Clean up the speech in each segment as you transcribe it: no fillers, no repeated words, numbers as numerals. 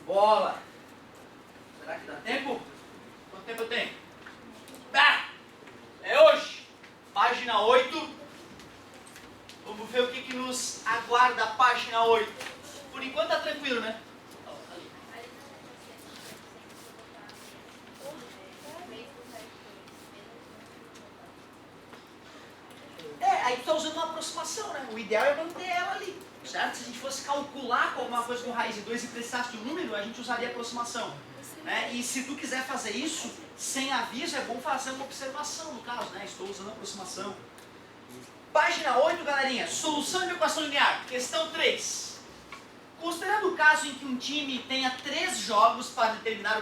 Bola! Será que dá tempo? Quanto tempo eu tenho? Ah, é hoje! Página 8. Vamos ver o que nos aguarda a página 8. Por enquanto tá tranquilo, né? Aí tu tá usando uma aproximação, né? O ideal é manter ela ali, certo? Se a gente fosse calcular alguma coisa com raiz de 2 e precisasse de um número, a gente usaria aproximação. Né? E se tu quiser fazer isso, sem aviso, é bom fazer uma observação, no caso, né? Estou usando aproximação. Página 8, galerinha. Solução de equação linear. Questão 3. Considerando o caso em que um time tenha 3 jogos para terminar o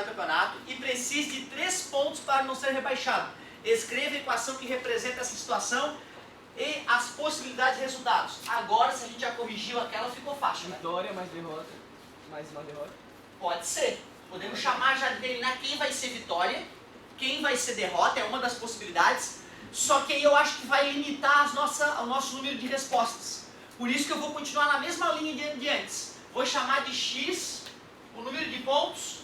campeonato e precise de 3 pontos para não ser rebaixado, escreva a equação que representa essa situação e as possibilidades de resultados. Agora, se a gente já corrigiu aquela, ficou fácil, né? Vitória mais derrota, mais uma derrota. Pode ser. Podemos chamar já de determinar quem vai ser vitória, quem vai ser derrota, é uma das possibilidades. Só que aí eu acho que vai limitar o nosso número de respostas. Por isso que eu vou continuar na mesma linha de antes. Vou chamar de X o número de pontos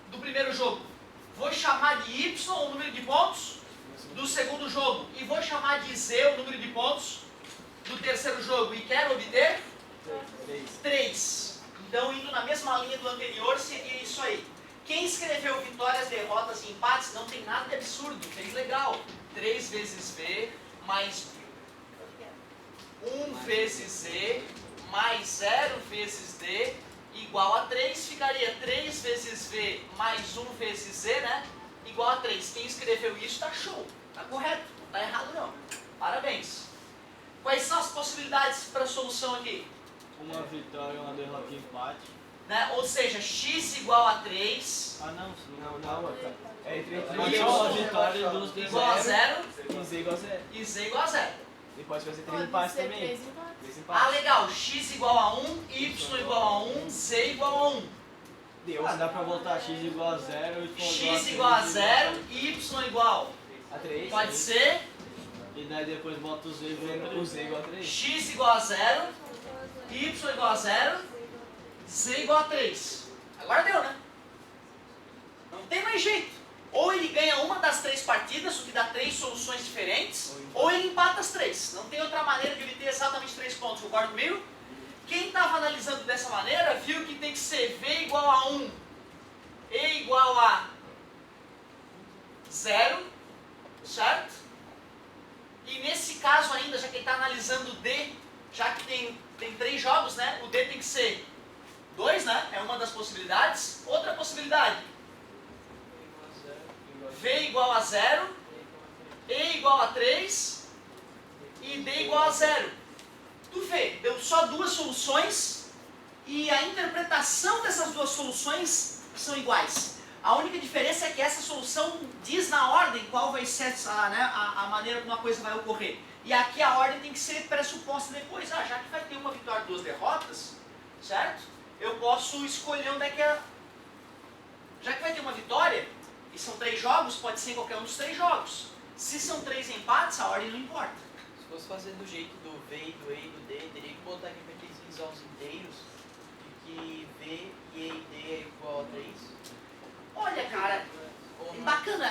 do primeiro jogo. Vou chamar de Y o número de pontos do segundo jogo. E vou chamar de Z o número de pontos do terceiro jogo. E quero obter 3. Então, indo na mesma linha do anterior, seria isso aí. Quem escreveu vitórias, derrotas e empates não tem nada de absurdo, fez legal. 3 vezes V mais 1 vezes Z mais 0 vezes D igual a 3. Ficaria 3 vezes V mais 1 vezes Z, né? Igual a 3. Quem escreveu isso está show, está correto, não está errado não. Parabéns. Quais são as possibilidades para a solução aqui? Uma vitória, uma derrota e empate. Né? Ou seja, X igual a 3. Ah, não. É entre Y uma vitória dos igual a 0 e Z igual a 0. e Z igual a 0. E pode fazer 3 empates também. 3 empates. Ah, legal. X igual a 1, Y igual a 1, Z igual a 1. Deu. Dá pra voltar X igual a 0 e X igual a 0 e Y igual a 3. Pode ser. E daí depois bota o Z igual a 3. X igual a 0, Y igual a 0, Z igual a 3. Agora deu, né? Não tem mais jeito. Ou ele ganha uma das 3 partidas, o que dá 3 soluções diferentes, ou ele empata as 3. Não tem outra maneira de ele ter exatamente 3 pontos, concorda comigo? Quem estava analisando dessa maneira viu que tem que ser V igual a 1, E igual a 0, certo? E nesse caso ainda, já que ele está analisando o D, já que tem 3 jogos, né? O D tem que ser 2, né? É uma das possibilidades. Outra possibilidade. V igual a 0, E igual a 3 e D igual a 0. Tu vê, deu só 2 soluções e a interpretação dessas 2 soluções são iguais. A única diferença é que essa solução diz na ordem qual vai ser a maneira como a coisa vai ocorrer. E aqui a ordem tem que ser pressuposta depois. Já que vai ter uma vitória e 2 derrotas, certo? Eu posso escolher onde é que é. Já que vai ter uma vitória, e são 3 jogos, pode ser em qualquer um dos 3 jogos. Se são 3 empates, a ordem não importa. Se fosse fazer do jeito do V, do E e do D, teria que botar aqui para aqueles aos inteiros, de que V, E e D é igual a 3. Olha, cara, bacana,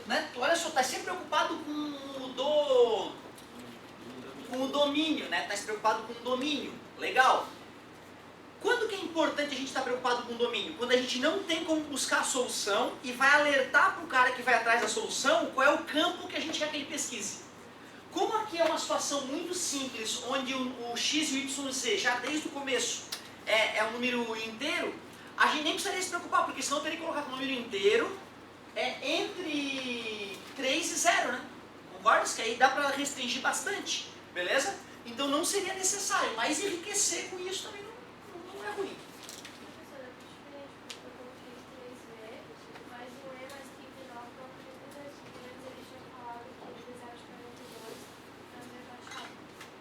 né? Tu olha só, tá sempre preocupado com o domínio, né? Tá preocupado com o domínio, legal. Quando que é importante a gente estar preocupado com o domínio? Quando a gente não tem como buscar a solução e vai alertar para o cara que vai atrás da solução qual é o campo que a gente quer que ele pesquise. Como aqui é uma situação muito simples, onde o X e o Y e Z já desde o começo é um número inteiro, a gente nem precisaria se preocupar, porque senão eu teria que colocar o número inteiro entre 3 e 0, né? Concorda? Que aí dá para restringir bastante, beleza? Então não seria necessário, mas enriquecer com isso também não é ruim. Professora, diferente, porque eu coloquei 3V, mais o E mais 39, para o antes ele tinha falado que ele precisava de 42 para ser baixado.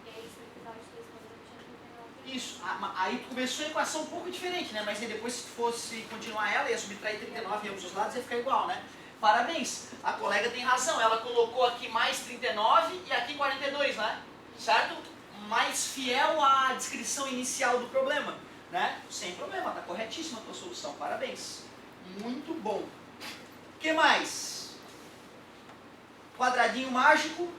E aí, se ele precisava de 3 pontos, ele tinha 39. Isso, aí tu começou a equação um pouco diferente, né? Mas aí depois se fosse continuar ela, ia subtrair 39 em ambos os lados, ia ficar igual, né? Parabéns, a colega tem razão, ela colocou aqui mais 39 e aqui 42, né? Certo? Mais fiel à descrição inicial do problema. né? Sem problema, está corretíssima a tua solução, parabéns. Muito bom. O que mais? Quadradinho mágico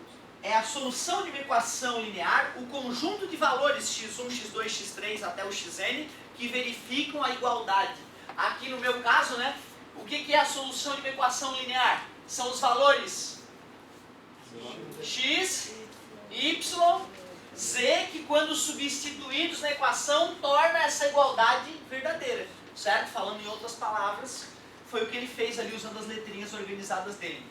é a solução de uma equação linear, o conjunto de valores x1, x2, x3 até o xn que verificam a igualdade. Aqui no meu caso, né, o que é a solução de uma equação linear? São os valores x, y, z, que quando substituídos na equação torna essa igualdade verdadeira, certo? Falando em outras palavras, foi o que ele fez ali usando as letrinhas organizadas dele.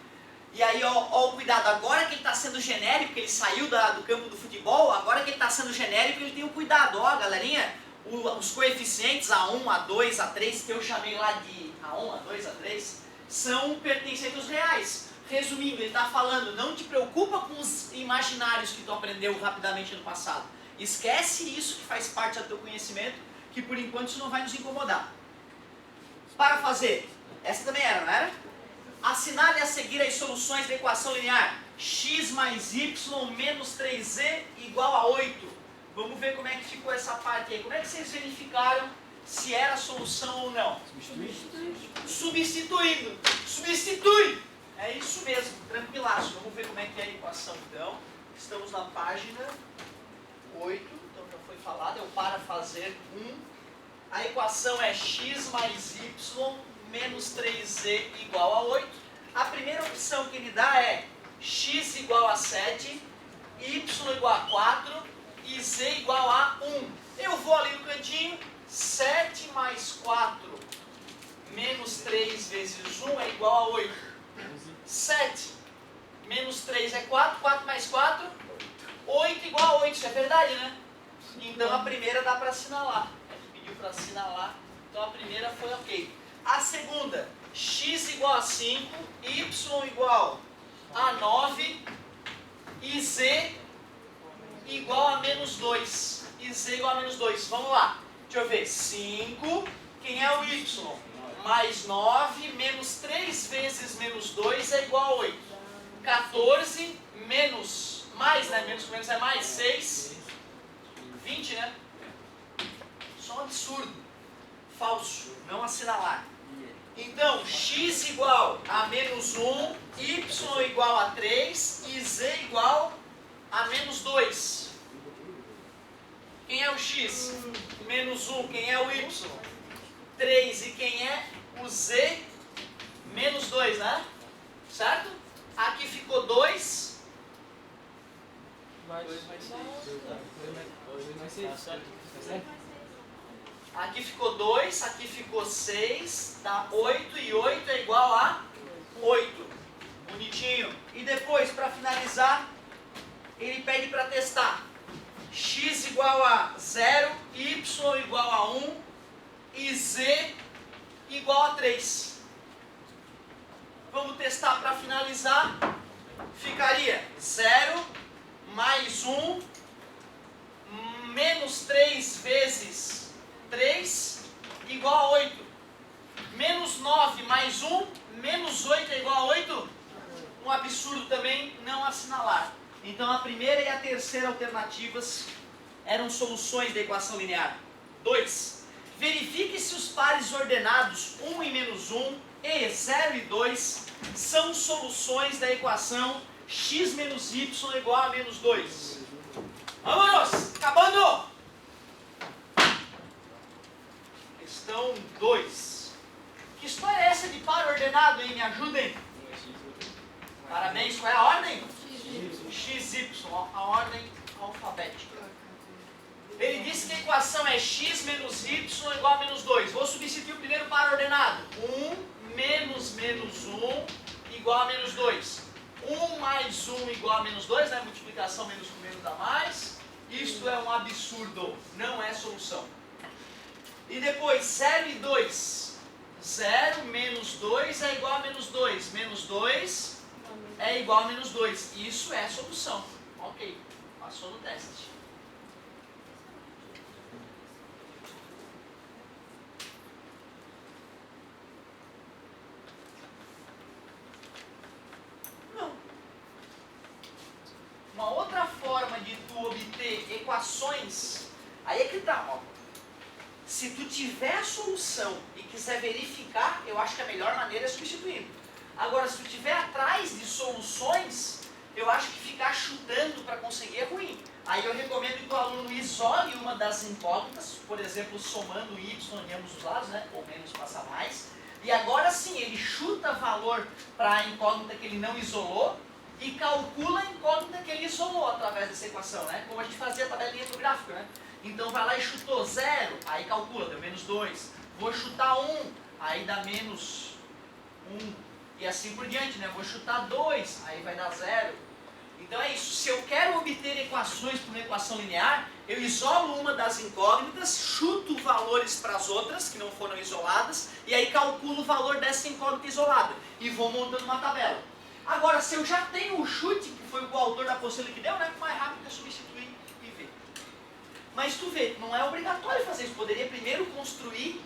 E aí, ó o cuidado, agora que ele está sendo genérico, que ele saiu do campo do futebol, agora que ele está sendo genérico, ele tem o cuidado, ó galerinha, os coeficientes A1, A2, A3, que eu chamei lá de A1, A2, A3, são pertencentes aos reais. Resumindo, ele está falando, não te preocupa com os imaginários que tu aprendeu rapidamente no passado. Esquece isso que faz parte do teu conhecimento, que por enquanto isso não vai nos incomodar. Para fazer, essa também era, não era? Assinale a seguir as soluções da equação linear x mais y menos 3z igual a 8. Vamos ver como é que ficou essa parte aí. Como é que vocês verificaram se era a solução ou não? Substituindo. Substitui! É isso mesmo, tranquilaço. Vamos ver como é que é a equação então. Estamos na página 8, então já foi falado, é o para fazer 1. A equação é x mais y menos 3z igual a 8. A primeira opção que ele dá é x igual a 7, y igual a 4 e z igual a 1. Eu vou ali no cantinho, 7 mais 4 menos 3 vezes 1 é igual a 8. 7 menos 3 é 4, 4 mais 4, 8 igual a 8, isso é verdade, né? Então a primeira dá para assinalar. Ele pediu para assinalar, então a primeira foi ok. A segunda, x igual a 5, y igual a 9 e z igual a menos 2. E z igual a menos 2. Vamos lá, deixa eu ver. 5, quem é o y? Mais 9 menos 3 vezes menos 2 é igual a 8. 14 menos, mais, né? Menos com menos é mais, 6, 20, né? Só um absurdo. Falso, não assinalar. Então, x igual a menos 1, y igual a 3 e z igual a menos 2. Quem é o x? Menos 1, quem é o y? 3 e quem é o z? Menos 2, né? Certo? Aqui ficou 2. Mais 6. Aqui ficou 2, aqui ficou 6, dá 8 e 8 é igual a 8. Bonitinho. E depois, para finalizar, ele pede para testar. X igual a 0, y igual a 1 e z igual a 3. Vamos testar para finalizar. Ficaria 0 mais 1 menos 3 vezes 3 igual a 8. Menos 9 mais 1 menos 8 é igual a 8? Um absurdo também, não assinalar. Então a primeira e a terceira alternativas eram soluções da equação linear. 2. Verifique se os pares ordenados 1 e menos 1 e 0 e 2 são soluções da equação x menos y igual a menos 2. Vamos! Acabando! Questão 2. Que história é essa de par ordenado, hein? Me ajudem! Parabéns, qual é a ordem? XY, a ordem alfabética. Ele disse que a equação é x menos y igual a menos 2. Vou substituir o primeiro par ordenado. 1 menos menos 1 igual a menos 2. 1 mais 1 igual a menos 2, né? Multiplicação menos com menos dá mais. Isto é um absurdo, não é solução. E depois 0 e 2. 0 menos 2 é igual a menos 2. Menos 2 é igual a menos 2. Isso é solução. Ok, passou no teste. Uma outra forma de tu obter equações, aí é que tá, ó. Se tu tiver a solução e quiser verificar, eu acho que a melhor maneira é substituindo. Agora, se tu estiver atrás de soluções, eu acho que ficar chutando para conseguir é ruim. Aí eu recomendo que o aluno isole uma das incógnitas, por exemplo, somando y em ambos os lados, né? Ou menos passa mais. E agora sim, ele chuta valor para a incógnita que ele não isolou e calcula a incógnita que ele isolou através dessa equação, né? Como a gente fazia a tabelinha do gráfico, né? Então vai lá e chutou 0, aí calcula, deu menos 2. Vou chutar 1, aí dá menos 1. E assim por diante, né? Vou chutar 2, aí vai dar 0. Então é isso. Se eu quero obter equações para uma equação linear, eu isolo uma das incógnitas, chuto valores para as outras, que não foram isoladas, e aí calculo o valor dessa incógnita isolada. E vou montando uma tabela. Agora, se eu já tenho o chute, que foi o que o autor da apostila que deu, né? Mais rápido é substituir e ver. Mas tu vê, não é obrigatório fazer isso. Poderia primeiro construir,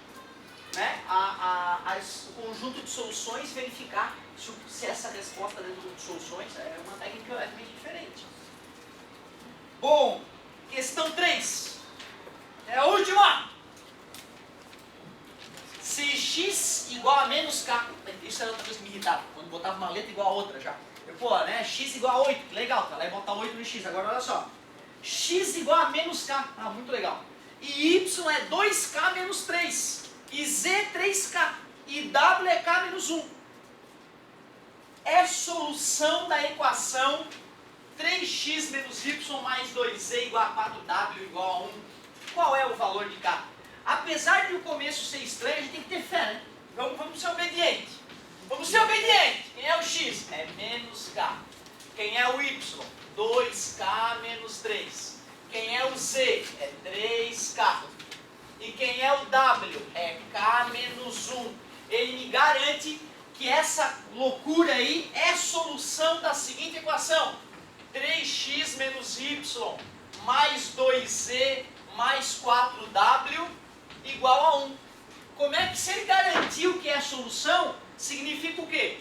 né, o conjunto de soluções, verificar se essa resposta dentro de soluções é uma técnica levemente diferente. Bom, questão 3. É a última. Se x igual a menos k, isso era outra coisa que me irritava, quando botava uma letra igual a outra já. Pô, né, x igual a 8, legal, tá lá e botar 8 no x. Agora olha só, x igual a menos k, muito legal. E y é 2k menos 3, e z é 3k, e w é k menos 1. É solução da equação 3x menos y mais 2z igual a 4w igual a 1. Qual é o valor de k? Apesar de o começo ser estranho, a gente tem que ter fé, né? Vamos ser obedientes. Vamos ser obedientes. Quem é o x? É menos k. Quem é o y? 2k menos 3. Quem é o z? É 3k. E quem é o w? É k menos 1. Ele me garante que essa loucura aí é solução da seguinte equação: 3x menos y mais 2z mais 4w igual a 1. Como é que, se ele garantiu que é a solução, significa o quê?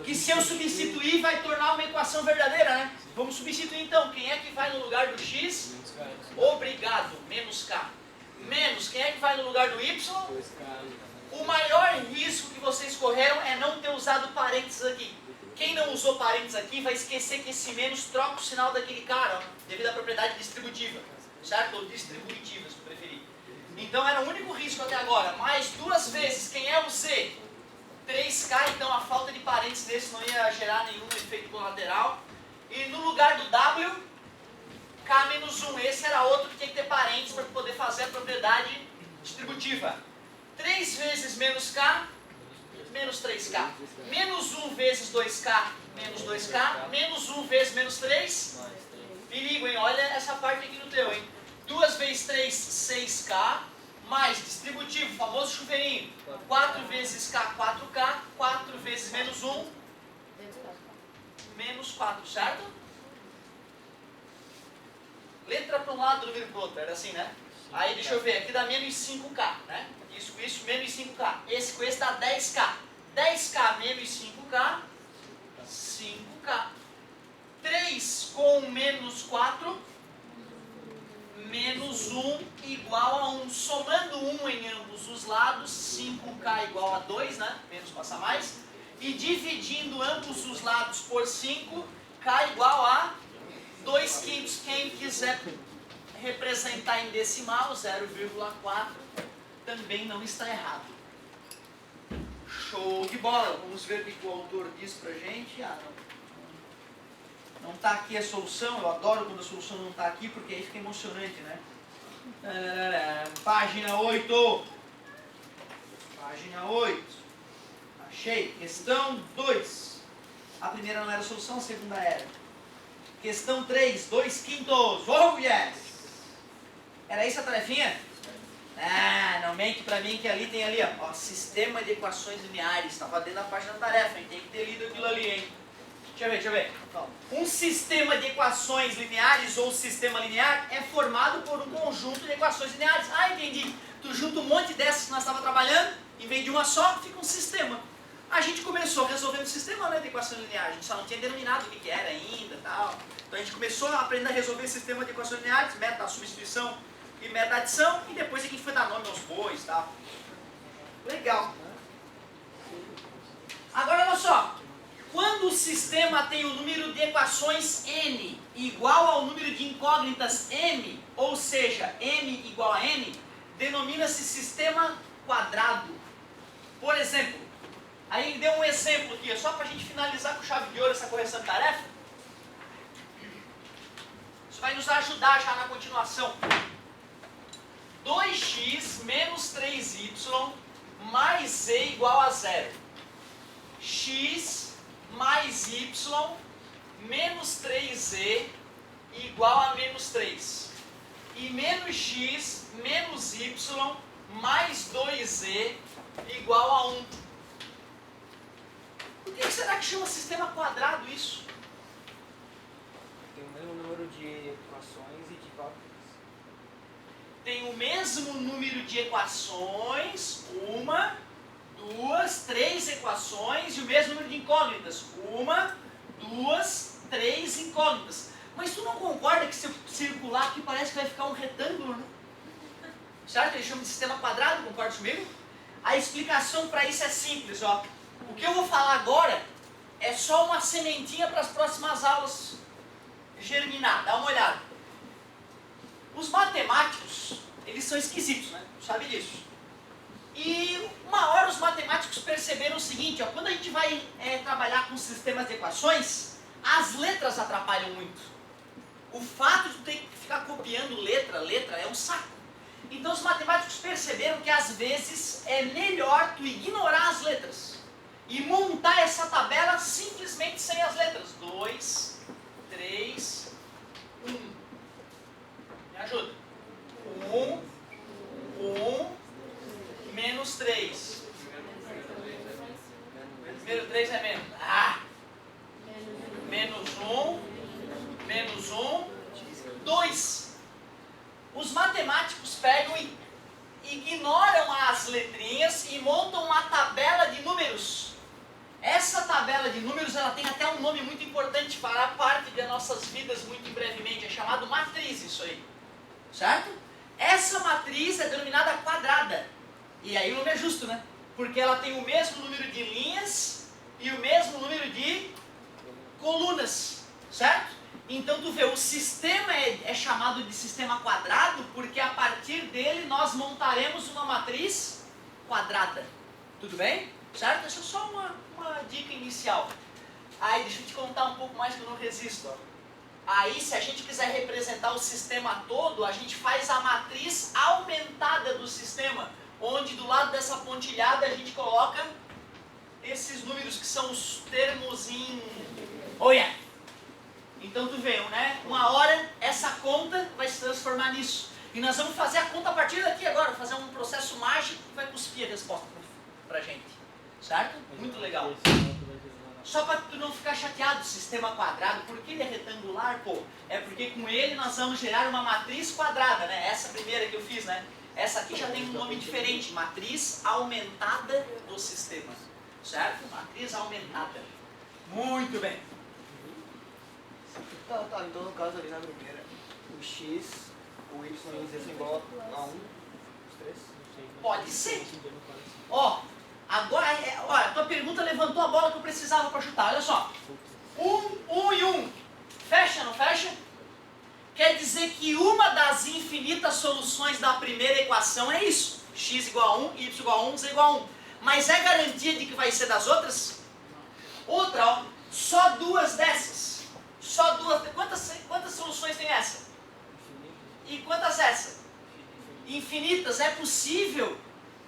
Que se eu substituir vai tornar uma equação verdadeira, né? Vamos substituir então. Quem é que vai no lugar do x? Obrigado, menos k. Menos, quem é que vai no lugar do y? O maior risco que vocês correram é não ter usado parênteses aqui. Quem não usou parênteses aqui vai esquecer que esse menos troca o sinal daquele cara, ó, devido à propriedade distributiva, certo? Ou distributiva, se tu preferir. Então era o único risco até agora. Mais duas vezes, quem é o z? 3k, então a falta de parênteses desse não ia gerar nenhum efeito colateral. E no lugar do w, k menos 1. Esse era outro que tinha que ter parênteses para poder fazer a propriedade distributiva. 3 vezes menos k, menos 3k. Menos 1 vezes 2k, menos 2k. Menos 1 vezes menos 3. Perigo, hein? Olha essa parte aqui no teu, hein? 2 vezes 3, 6k. Mais distributivo, famoso chuveirinho. 4 vezes k, 4k. 4 vezes menos 1, menos 4, certo? Letra para um lado, número para o outro. Era assim, né? Aí deixa eu ver, aqui dá menos 5k, né? Isso com isso, menos 5k. Esse com esse dá 10k. 10k menos 5k, 5k. 3 com menos 4, menos 1 igual a 1. Somando 1 em ambos os lados, 5k igual a 2, né? Menos passa mais. E dividindo ambos os lados por 5, k igual a 2/5. Quem quiser representar em decimal, 0,4, também não está errado. Show de bola! Vamos ver o que o autor diz pra gente. Não está aqui a solução. Eu adoro quando a solução não está aqui, porque aí fica emocionante, né? Página 8. Página 8. Achei. Questão 2. A primeira não era a solução, a segunda era. Questão 3, 2/5. Oh, yes! Era isso a tarefinha? Não mente pra mim que ali tem ali, ó, sistema de equações lineares. Estava dentro da página da tarefa, hein? Tem que ter lido aquilo ali, hein? Deixa eu ver. Um sistema de equações lineares ou sistema linear é formado por um conjunto de equações lineares. Entendi. Tu junta um monte dessas que nós estávamos trabalhando, em vez de uma só, fica um sistema. A gente começou resolvendo o sistema, né, de equações lineares. A gente só não tinha denominado o que era ainda e tal. Então a gente começou a aprender a resolver sistema de equações lineares, meta, substituição, e método da adição, e depois a gente foi dar nome aos bois e tal. Legal. Agora olha só, quando o sistema tem o número de equações n igual ao número de incógnitas m, ou seja, m igual a n, denomina-se sistema quadrado. Por exemplo, aí ele deu um exemplo aqui, só para a gente finalizar com chave de ouro essa correção de tarefa. Isso vai nos ajudar já na continuação. 2x menos 3y mais z igual a 0. X mais y menos 3z igual a menos 3. E menos x menos y mais 2z igual a 1. Por que será que chama sistema quadrado isso? Tem o mesmo número de equações e de válvulas. Tem o mesmo número de equações, 1, 2, 3 equações e o mesmo número de incógnitas, 1, 2, 3 incógnitas. Mas tu não concorda que se eu circular aqui parece que vai ficar um retângulo, né? Certo? Ele chama de sistema quadrado, concorda comigo? A explicação para isso é simples, ó. O que eu vou falar agora é só uma sementinha para as próximas aulas germinar. Dá uma olhada. Os matemáticos, eles são esquisitos, né? Sabe disso. E uma hora os matemáticos perceberam o seguinte, ó, quando a gente vai trabalhar com sistemas de equações, as letras atrapalham muito. O fato de ter que ficar copiando letra é um saco. Então os matemáticos perceberam que às vezes é melhor tu ignorar as letras e montar essa tabela simplesmente sem as letras. 2, 3, 1. Me ajuda. 1, menos 3. Primeiro 3 é menos. Menos 1, 2. Os matemáticos pegam e ignoram as letrinhas e montam uma tabela de números. Essa tabela de números ela tem até um nome muito importante, fará parte das nossas vidas muito brevemente, é chamado matriz isso aí. Certo? Essa matriz é denominada quadrada. E aí o nome é justo, né? Porque ela tem o mesmo número de linhas e o mesmo número de colunas. Certo? Então tu vê, o sistema é chamado de sistema quadrado porque a partir dele nós montaremos uma matriz quadrada. Tudo bem? Certo? Essa é só uma dica inicial. Aí deixa eu te contar um pouco mais que eu não resisto. Ó. Aí se a gente quiser representar o sistema todo, a gente faz a matriz aumentada do sistema, onde do lado dessa pontilhada a gente coloca esses números que são os termos em... Olha! Então tu vê, né? Uma hora essa conta vai se transformar nisso. E nós vamos fazer a conta a partir daqui agora, fazer um processo mágico que vai cuspir a resposta pra gente. Certo? Muito legal. Só para tu não ficar chateado, sistema quadrado, por que ele é retangular, pô? É porque com ele nós vamos gerar uma matriz quadrada, né? Essa primeira que eu fiz, né? Essa aqui já tem um nome diferente, matriz aumentada do sistema. Certo? Matriz aumentada. Muito bem. Tá, então no caso ali na primeira, o x, o y e o z são igual a 1, os três? Pode ser. Ó, agora, olha, a tua pergunta levantou a bola que eu precisava para chutar. Olha só. 1 e 1. Fecha, não fecha? Quer dizer que uma das infinitas soluções da primeira equação é isso. X igual a 1, y igual a 1, z igual a 1. Mas é garantia de que vai ser das outras? Outra, ó, só duas dessas. Só duas. Quantas soluções tem essa? E quantas essa? Infinitas. É possível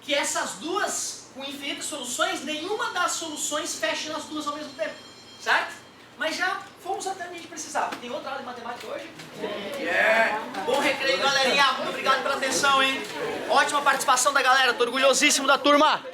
que essas duas, com infinitas soluções, nenhuma das soluções feche nas duas ao mesmo tempo. Certo? Mas já fomos até onde a gente precisava. Tem outra aula de matemática hoje? Yeah. Bom recreio, galerinha. Muito obrigado pela atenção, hein? Ótima participação da galera. Tô orgulhosíssimo da turma.